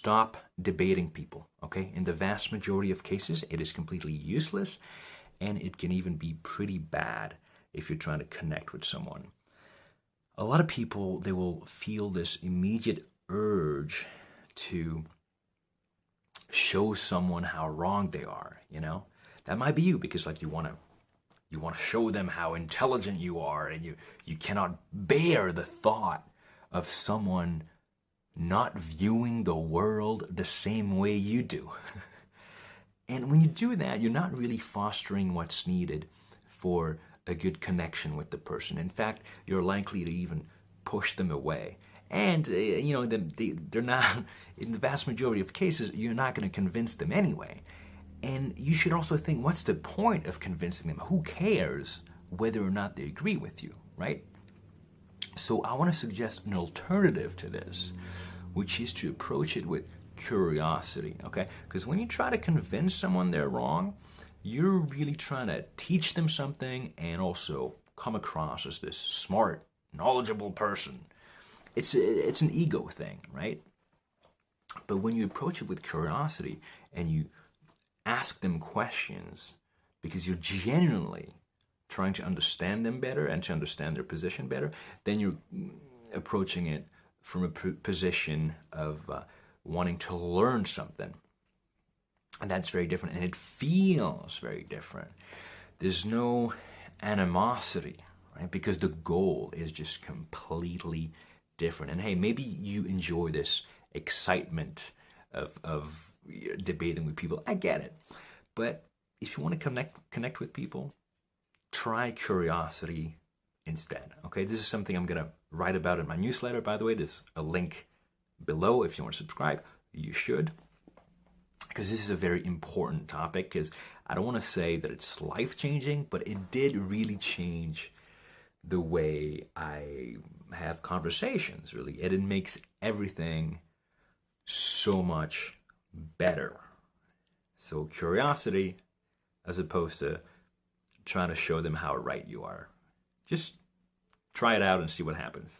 stop debating people, okay? In the vast majority of cases, it is completely useless, and it can even be pretty bad if you're trying to connect with someone. A lot of people, they will feel this immediate urge to show someone how wrong they are, you know? That might be you because like you want to show them how intelligent you are, and you cannot bear the thought of someone not viewing the world the same way you do. And when you do that, you're not really fostering what's needed for a good connection with the person. In fact, you're likely to even push them away. And, they're not, in the vast majority of cases, you're not going to convince them anyway. And you should also think, what's the point of convincing them? Who cares whether or not they agree with you, right? So I want to suggest an alternative to this, which is to approach it with curiosity, okay? Because when you try to convince someone they're wrong, you're really trying to teach them something and also come across as this smart, knowledgeable person. It's an ego thing, right? But when you approach it with curiosity and you ask them questions because you're genuinely trying to understand them better and to understand their position better, then you're approaching it from a position of wanting to learn something. And that's very different, and it feels very different. There's no animosity, right? Because the goal is just completely different. And hey, maybe you enjoy this excitement of debating with people. I get it. But if you want to connect with people, try curiosity instead. Okay, this is something I'm going to write about in my newsletter, by the way. There's a link below if you want to subscribe. You should. Because this is a very important topic, because I don't want to say that it's life-changing, but it did really change the way I have conversations, really. And it makes everything so much better. So curiosity, as opposed to trying to show them how right you are. Just try it out and see what happens.